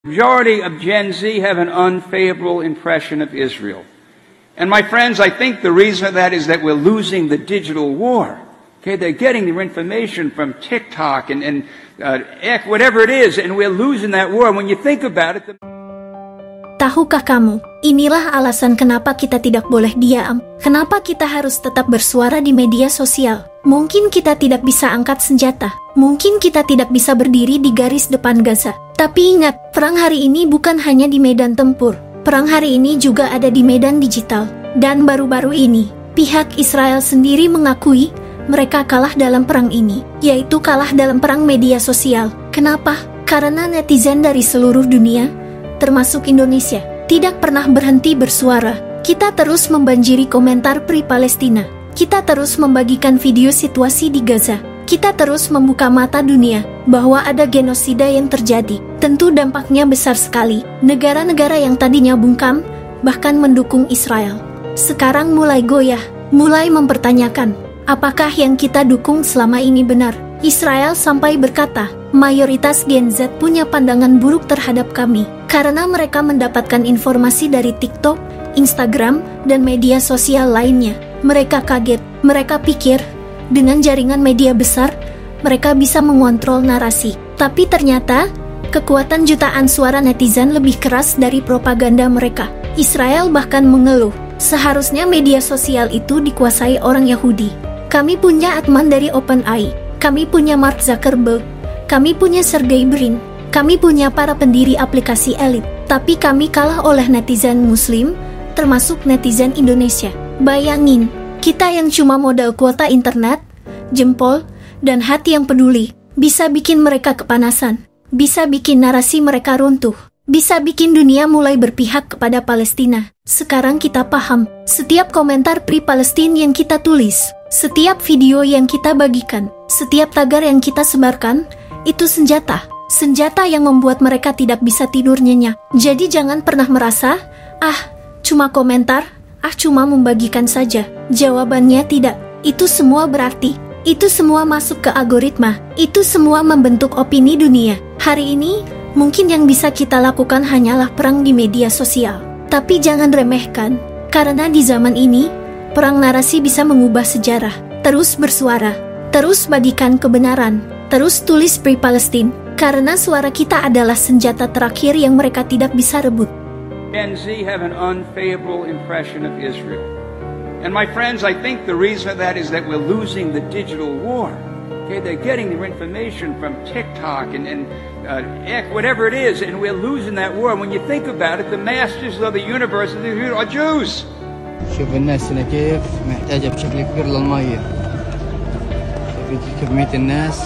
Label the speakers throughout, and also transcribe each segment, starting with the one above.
Speaker 1: Majority of Gen Z have an unfavorable impression of Israel. And my friends, I think the reason for that is that we're losing the digital war. Okay, they're getting their information from TikTok and whatever it is, and we're losing that war. When you think about it...
Speaker 2: Tahukah kamu, inilah alasan kenapa kita tidak boleh diam, kenapa kita harus tetap bersuara di media sosial. Mungkin kita tidak bisa angkat senjata, mungkin kita tidak bisa berdiri di garis depan Gaza. Tapi ingat, perang hari ini bukan hanya di medan tempur. Perang hari ini juga ada di medan digital. Dan baru-baru ini, pihak Israel sendiri mengakui mereka kalah dalam perang ini, yaitu kalah dalam perang media sosial. Kenapa? Karena netizen dari seluruh dunia, termasuk Indonesia, tidak pernah berhenti bersuara. Kita terus membanjiri komentar pri-Palestina. Kita terus membagikan video situasi di Gaza. Kita terus membuka mata dunia bahwa ada genosida yang terjadi. Tentu dampaknya besar sekali. Negara-negara yang tadinya bungkam, bahkan mendukung Israel, sekarang mulai goyah, mulai mempertanyakan, apakah yang kita dukung selama ini benar? Israel sampai berkata, mayoritas Gen Z punya pandangan buruk terhadap kami, karena mereka mendapatkan informasi dari TikTok, Instagram, dan media sosial lainnya. Mereka kaget, mereka pikir, dengan jaringan media besar, mereka bisa mengontrol narasi. Tapi ternyata, kekuatan jutaan suara netizen lebih keras dari propaganda mereka. Israel bahkan mengeluh, seharusnya media sosial itu dikuasai orang Yahudi. Kami punya admin dari OpenAI, kami punya Mark Zuckerberg, kami punya Sergey Brin, kami punya para pendiri aplikasi elit. Tapi kami kalah oleh netizen Muslim, termasuk netizen Indonesia. Bayangin, kita yang cuma modal kuota internet, jempol, dan hati yang peduli, bisa bikin mereka kepanasan, bisa bikin narasi mereka runtuh, bisa bikin dunia mulai berpihak kepada Palestina. Sekarang kita paham, setiap komentar pri-Palestina yang kita tulis, setiap video yang kita bagikan, setiap tagar yang kita sebarkan, itu senjata. Senjata yang membuat mereka tidak bisa tidur nyenyak. Jadi jangan pernah merasa, cuma komentar, cuma membagikan saja. Jawabannya tidak. Itu semua berarti. Itu semua masuk ke algoritma. Itu semua membentuk opini dunia. Hari ini, mungkin yang bisa kita lakukan hanyalah perang di media sosial. Tapi jangan remehkan, karena di zaman ini, perang narasi bisa mengubah sejarah. Terus bersuara, terus bagikan kebenaran, terus tulis pri-Palestina, karena suara kita adalah senjata terakhir yang mereka tidak bisa rebut.
Speaker 1: Gen Z have an unfavorable impression of Israel. And my friends, I think the reason for that is that we're losing the digital war. Okay, they're getting their information from TikTok and whatever it is, and we're losing that war. When you think about it, the masters of the universe are Jews.
Speaker 3: شوف الناس هنا كيف محتاجة بشكل كبير للمية. شوف كمية الناس.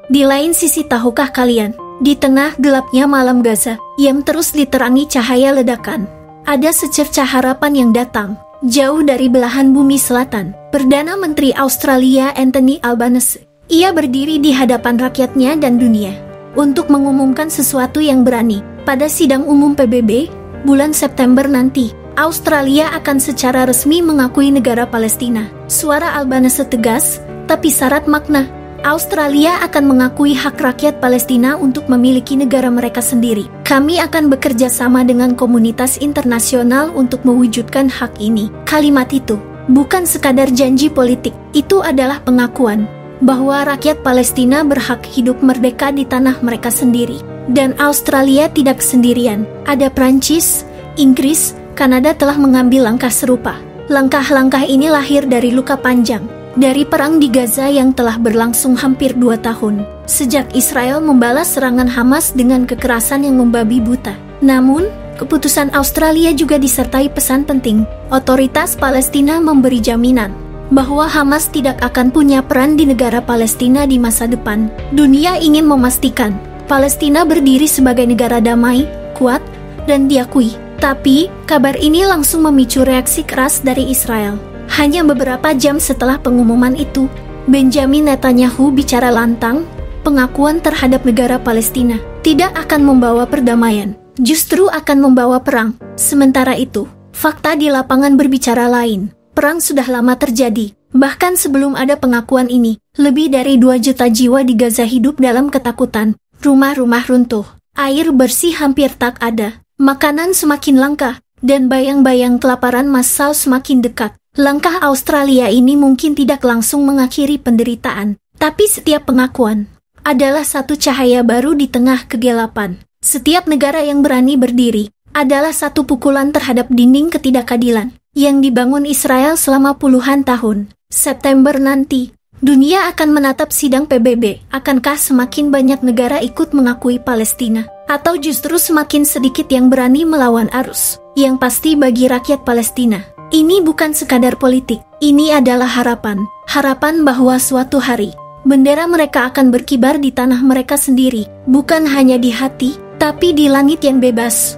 Speaker 2: Di lain sisi, tahukah kalian, di tengah gelapnya malam Gaza, yang terus diterangi cahaya ledakan, ada secercah harapan yang datang, jauh dari belahan bumi selatan. Perdana Menteri Australia Anthony Albanese, ia berdiri di hadapan rakyatnya dan dunia, untuk mengumumkan sesuatu yang berani. Pada sidang umum PBB, bulan September nanti, Australia akan secara resmi mengakui negara Palestina. Suara Albanese tegas, tapi syarat makna. Australia akan mengakui hak rakyat Palestina untuk memiliki negara mereka sendiri. Kami akan bekerja sama dengan komunitas internasional untuk mewujudkan hak ini. Kalimat itu bukan sekadar janji politik, itu adalah pengakuan bahwa rakyat Palestina berhak hidup merdeka di tanah mereka sendiri. Dan Australia tidak sendirian. Ada Prancis, Inggris, Kanada telah mengambil langkah serupa. Langkah-langkah ini lahir dari luka panjang, dari perang di Gaza yang telah berlangsung hampir 2 tahun, sejak Israel membalas serangan Hamas dengan kekerasan yang membabi buta. Namun, keputusan Australia juga disertai pesan penting. Otoritas Palestina memberi jaminan bahwa Hamas tidak akan punya peran di negara Palestina di masa depan. Dunia ingin memastikan Palestina berdiri sebagai negara damai, kuat, dan diakui. Tapi, kabar ini langsung memicu reaksi keras dari Israel. Hanya beberapa jam setelah pengumuman itu, Benjamin Netanyahu bicara lantang, pengakuan terhadap negara Palestina tidak akan membawa perdamaian, justru akan membawa perang. Sementara itu, fakta di lapangan berbicara lain. Perang sudah lama terjadi. Bahkan sebelum ada pengakuan ini, lebih dari 2 juta jiwa di Gaza hidup dalam ketakutan. Rumah-rumah runtuh, air bersih hampir tak ada, makanan semakin langka, dan bayang-bayang kelaparan massal semakin dekat. Langkah Australia ini mungkin tidak langsung mengakhiri penderitaan, tapi setiap pengakuan adalah satu cahaya baru di tengah kegelapan. Setiap negara yang berani berdiri adalah satu pukulan terhadap dinding ketidakadilan yang dibangun Israel selama puluhan tahun. September nanti, dunia akan menatap sidang PBB. Akankah semakin banyak negara ikut mengakui Palestina? Atau justru semakin sedikit yang berani melawan arus? Yang pasti bagi rakyat Palestina, ini bukan sekadar politik. Ini adalah harapan. Harapan bahwa suatu hari, bendera mereka akan berkibar di tanah mereka sendiri. Bukan hanya di hati, tapi di langit yang bebas.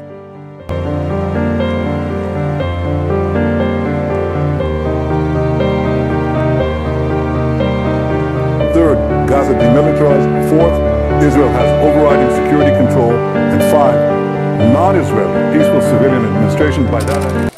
Speaker 4: Third, Gaza demilitarized. Fourth, Israel has overriding security control. And 5, non-Israeli peaceful civilian administration by that.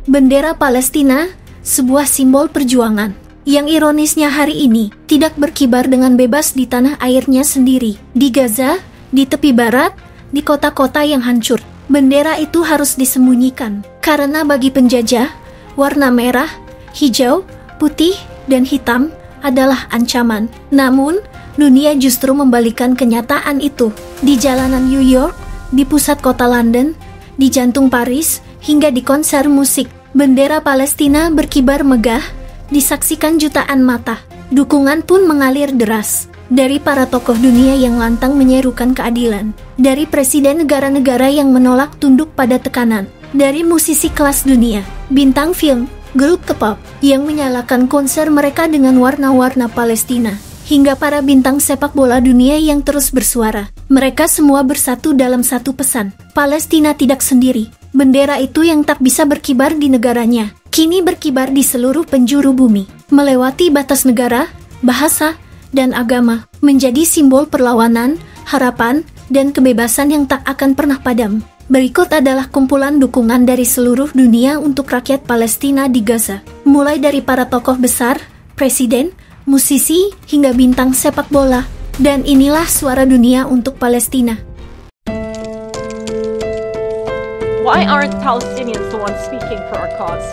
Speaker 2: Bendera Palestina, sebuah simbol perjuangan, yang ironisnya hari ini tidak berkibar dengan bebas di tanah airnya sendiri. Di Gaza, di tepi barat, di kota-kota yang hancur, bendera itu harus disembunyikan. Karena bagi penjajah, warna merah, hijau, putih, dan hitam adalah ancaman. Namun, dunia justru membalikan kenyataan itu. Di jalanan New York, di pusat kota London, di jantung Paris, hingga di konser musik, bendera Palestina berkibar megah, disaksikan jutaan mata. Dukungan pun mengalir deras dari para tokoh dunia yang lantang menyerukan keadilan, dari presiden negara-negara yang menolak tunduk pada tekanan, dari musisi kelas dunia, bintang film, grup K-pop yang menyalakan konser mereka dengan warna-warna Palestina, hingga para bintang sepak bola dunia yang terus bersuara. Mereka semua bersatu dalam satu pesan: Palestina tidak sendiri. Bendera itu yang tak bisa berkibar di negaranya, kini berkibar di seluruh penjuru bumi, melewati batas negara, bahasa, dan agama, menjadi simbol perlawanan, harapan, dan kebebasan yang tak akan pernah padam. Berikut adalah kumpulan dukungan dari seluruh dunia untuk rakyat Palestina di Gaza, mulai dari para tokoh besar, presiden, musisi, hingga bintang sepak bola. Dan inilah suara dunia untuk Palestina.
Speaker 5: Why aren't Palestinians the ones speaking for our cause?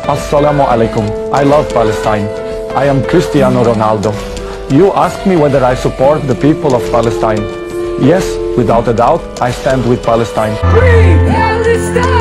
Speaker 6: Assalamu alaikum. I love Palestine. I am Cristiano Ronaldo. You asked me whether I support the people of Palestine. Yes, without a doubt, I stand with Palestine.
Speaker 7: Free Palestine!